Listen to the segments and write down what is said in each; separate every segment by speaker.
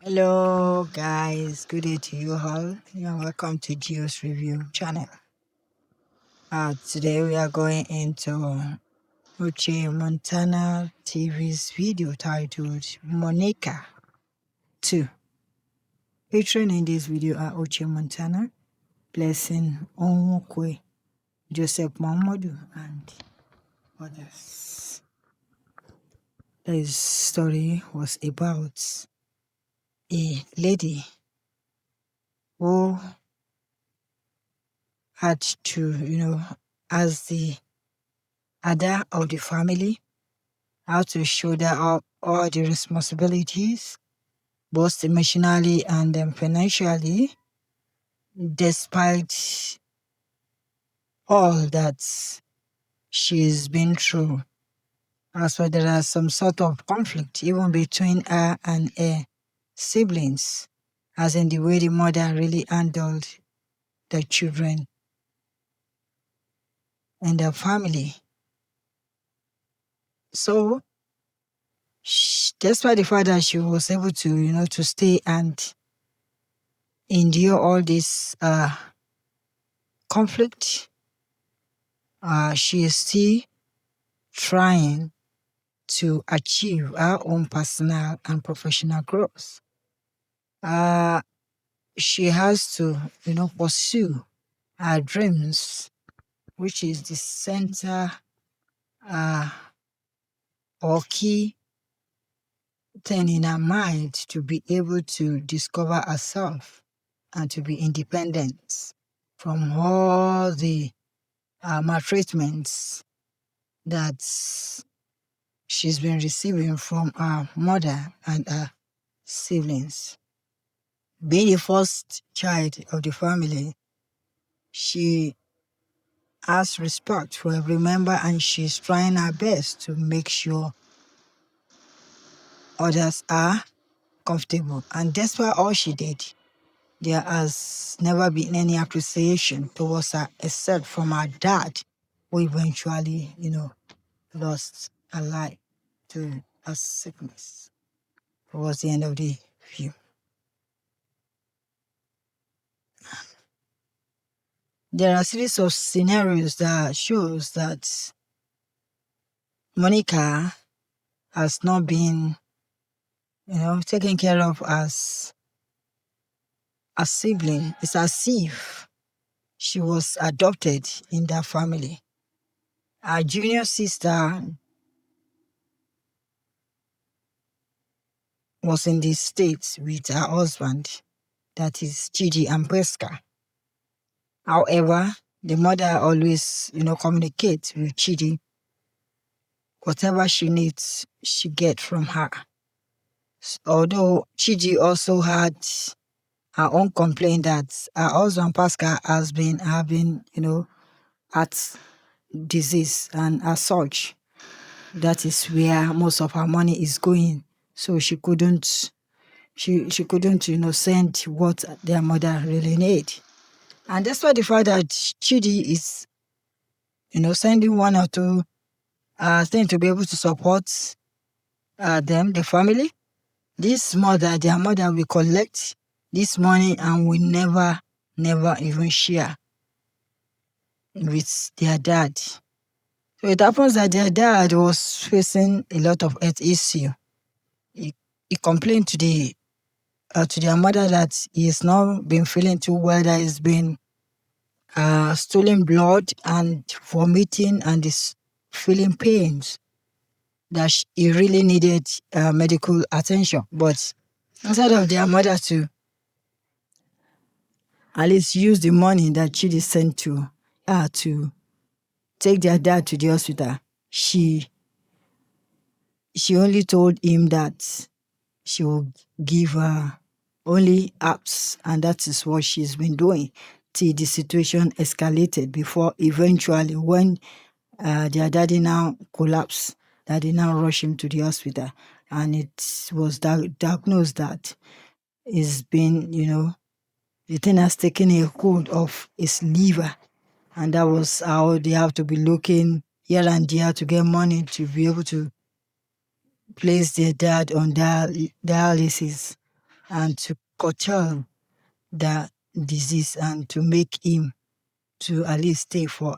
Speaker 1: Hello guys, good day to you all. Welcome to Geo's Review channel. Today we are going into Uche Montana TV's video titled Monica 2. Featuring in this video are Uche Montana, Blessing Onwukwe, Joseph Momodu, and others. This story was about a lady who had to, as the ada of the family, how to shoulder up all the responsibilities, both emotionally and financially, despite all that she's been through. As well, there are some sort of conflict even between her and her siblings, as in the way the mother really handled the children and the family. So, despite the fact that she was able to, to stay and endure all this conflict, she is still trying to achieve her own personal and professional growth. She has to, pursue her dreams, which is the center or key thing in her mind to be able to discover herself and to be independent from all the maltreatments that she's been receiving from her mother and her siblings. Being the first child of the family, she has respect for every member and she's trying her best to make sure others are comfortable. And despite all she did, there has never been any appreciation towards her except from her dad, who eventually, lost her life to a sickness. It was the end of the film. There are a series of scenarios that shows that Monica has not been, taken care of as a sibling. It's as if she was adopted in that family. Her junior sister was in the States with her husband, that is Chidi and Pesca. However, the mother always, communicates with Chidi. Whatever she needs, she gets from her. Although Chidi also had her own complaint that her husband Pascal has been having, heart disease, and as such, that is where most of her money is going. So she couldn't, send what their mother really need. And despite the fact that Chidi is, sending one or two things to be able to support them, the family, their mother will collect this money and will never even share with their dad. So it happens that their dad was facing a lot of health issue. He complained to their mother that he has not been feeling too well, that he's been stolen blood and vomiting and is feeling pains, that he really needed medical attention. But instead of their mother to at least use the money that Chidi sent to take their dad to the hospital, she only told him that she will give her only apps, and that is what she's been doing till the situation escalated, before eventually when their daddy now collapsed, that they now rush him to the hospital, and it was diagnosed that it's been, the thing has taken a hold of his liver, and that was how they have to be looking here and there to get money to be able to place their dad on dialysis. and to curtail the disease and to make him to at least stay for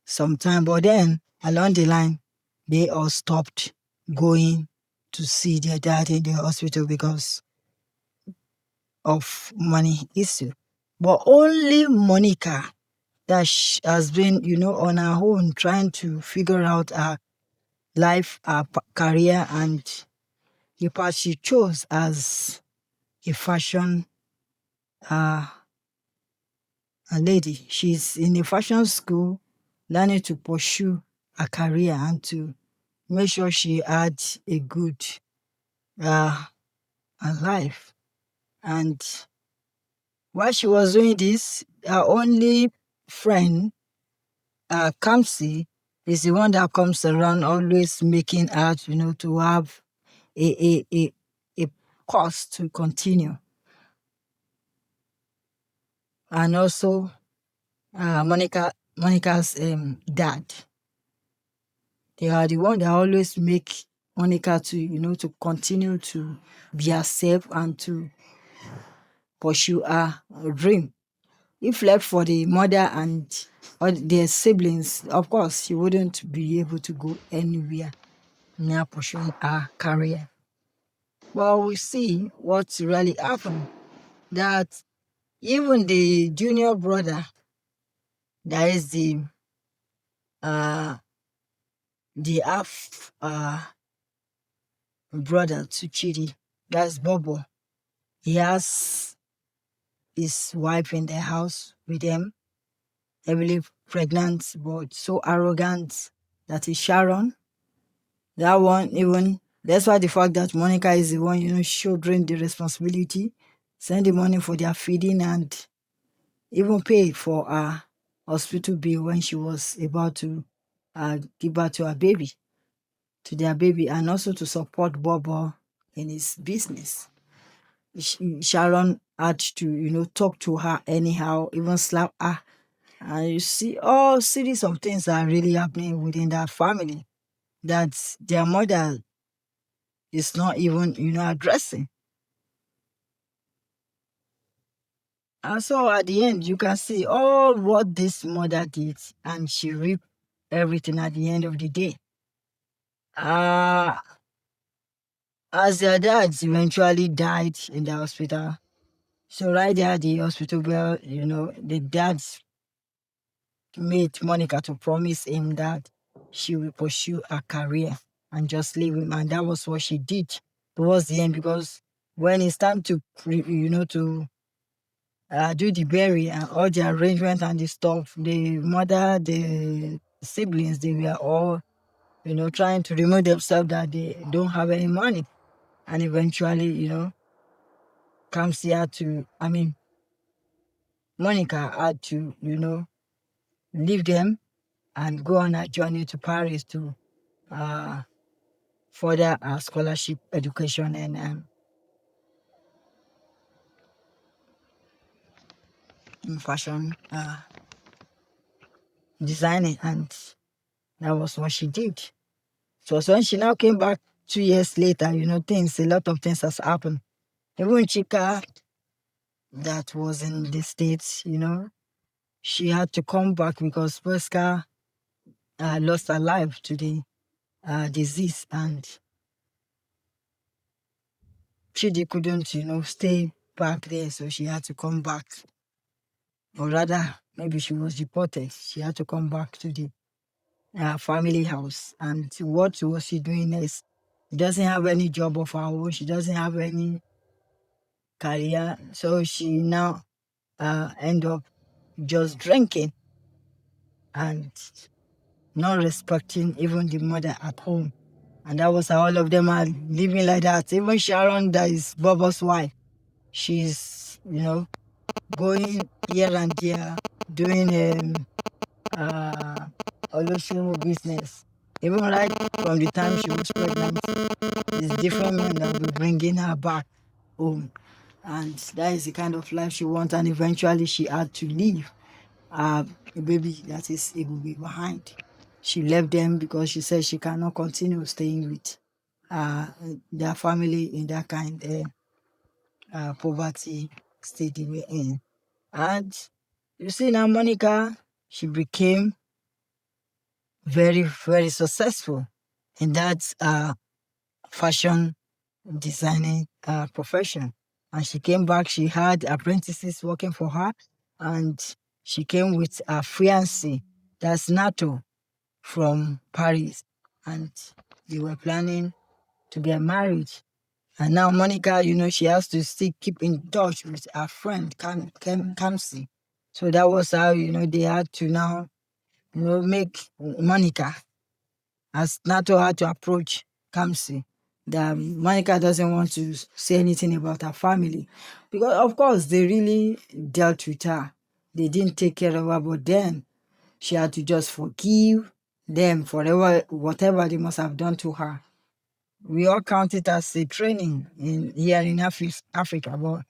Speaker 1: some time. But then along the line, they all stopped going to see their dad in the hospital because of money issue. But only Monica that has been, on her own trying to figure out her life, her career, and the path she chose as a fashion uh, a lady. She's in a fashion school learning to pursue a career and to make sure she had a good uh, life. And while she was doing this, her only friend, Kamsi, is the one that comes around always making her, to have a course to continue. And also, Monica's dad. They are the one that always make Monica to, to continue to be herself and to pursue her dream. If left for the mother and or their siblings, of course, she wouldn't be able to go anywhere near pursuing her career. Well, we see what's really happened. That even the junior brother, that is uh the half brother to Chidi, that's Bobo. He has his wife in the house with him, heavily pregnant, but so arrogant that is Sharon. That one, even, that's why the fact that Monica is the one, shouldering the responsibility, send the money for their feeding and even pay for her hospital bill when she was about to give birth to their baby, and also to support Bobo in his business. Sharon had to, talk to her anyhow, even slap her. And you see all series of things that are really happening within that family that their mother is not even, addressing. And so at the end, you can see all what this mother did, and she reaped everything at the end of the day. As their dads eventually died in the hospital, so right there at the hospital bell, the dads made Monica to promise him that she will pursue her career and just leave him. And that was what she did towards the end, because when it's time to, to do the burial and all the arrangement and the stuff, the mother, the siblings, they were all, trying to remove themselves that they don't have any money. And eventually, comes here to, Monica had to, leave them and go on a journey to Paris to further scholarship education and in fashion designing. And that was what she did. So when she now came back 2 years later, a lot of things has happened. Even Chika, that was in the States, she had to come back because Pesca lost her life to the disease, and Chidi couldn't, stay back there, so she had to come back. Or rather, maybe she was deported. She had to come back to the family house. And what was she doing next? She doesn't have any job of her own. She doesn't have any career. So she now end up just drinking and not respecting even the mother at home. And that was how all of them are living like that. Even Sharon, that is Bobo's wife, she's, going here and there, doing Olosho business. Even right from the time she was pregnant, it's different men that will be bringing her back home. And that is the kind of life she wants. And eventually she had to leave a baby that is a baby behind. She left them because she said she cannot continue staying with their family in that kind. poverty state they were in. And you see now, Monica, she became very, very successful in that fashion designing profession. And she came back, she had apprentices working for her, and she came with a fiancé, that's Nato from Paris. And they were planning to get married. And now Monica, she has to still keep in touch with her friend, Kamsi. So that was how, they had to now, make Monica, as Nato had to approach Kamsi, that Monica doesn't want to say anything about her family. Because, of course, they really dealt with her. They didn't take care of her, but then she had to just forgive them for whatever they must have done to her. We all count it as a training here in Africa, but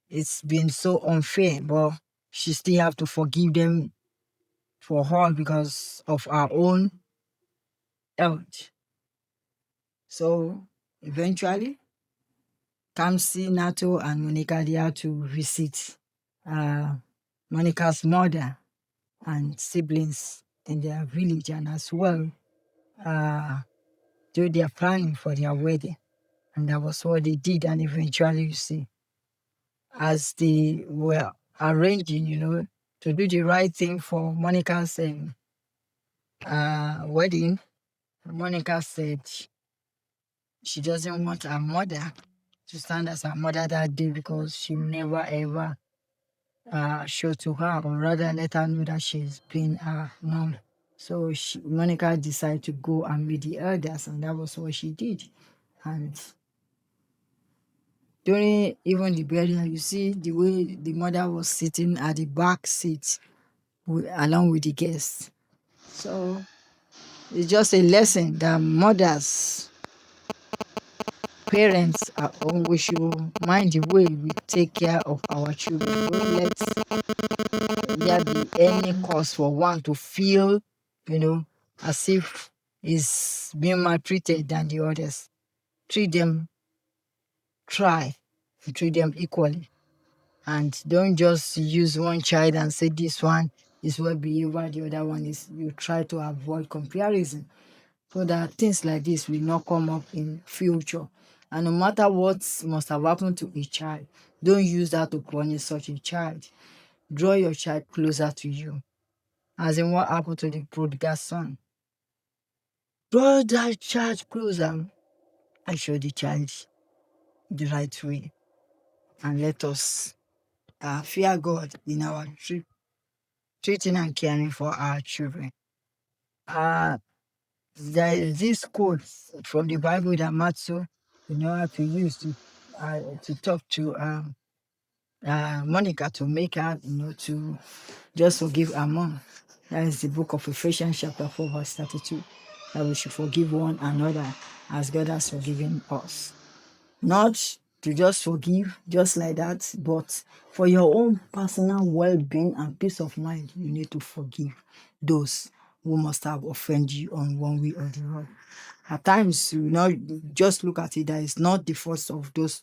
Speaker 1: it's been so unfair. But she still have to forgive them for all because of our own health. So eventually, Kamsi, Nato, and Monica, they had to visit uh, Monica's mother and siblings in their village, and as well do their planning for their wedding. And that was what they did. And eventually, you see, as they were arranging, to do the right thing for Monica's wedding, Monica said she doesn't want her mother to stand as her mother that day because she never ever showed to her, or rather let her know that she's been her mom. So Monica decided to go and meet the elders, and that was what she did. And during even the burial, you see the way the mother was sitting at the back seat along with the guests. So it's just a lesson that mothers, parents at home, we should mind the way we take care of our children. Don't let there be any cause for one to feel, as if is being maltreated than the others. Treat them, try to treat them equally. And don't just use one child and say this one is well behavior, the other one is. You try to avoid comparison so that things like this will not come up in future. And no matter what must have happened to a child, don't use that to punish such a child. Draw your child closer to you. As in what happened to the prodigal son. Draw that child closer and show the child the right way. And let us fear God in our treating and caring for our children. There is this quote from the Bible that Matthew, have to use to talk to Monica to make her, to just forgive her mom. That is the book of Ephesians chapter 4 verse 32. That we should forgive one another as God has forgiven us. Not to just forgive just like that, but for your own personal well-being and peace of mind, you need to forgive those who must have offended you on one way or the other. At times, just look at it that it's not the fault of those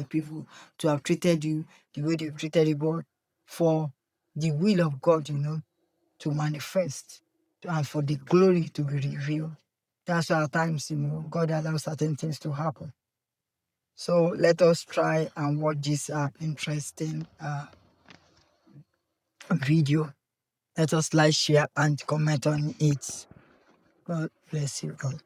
Speaker 1: people to have treated you the way they've treated you, but for the will of God, to manifest and for the glory to be revealed. That's why at times, God allows certain things to happen. So let us try and watch this interesting video. Let us like, share, and comment on it. God bless you all.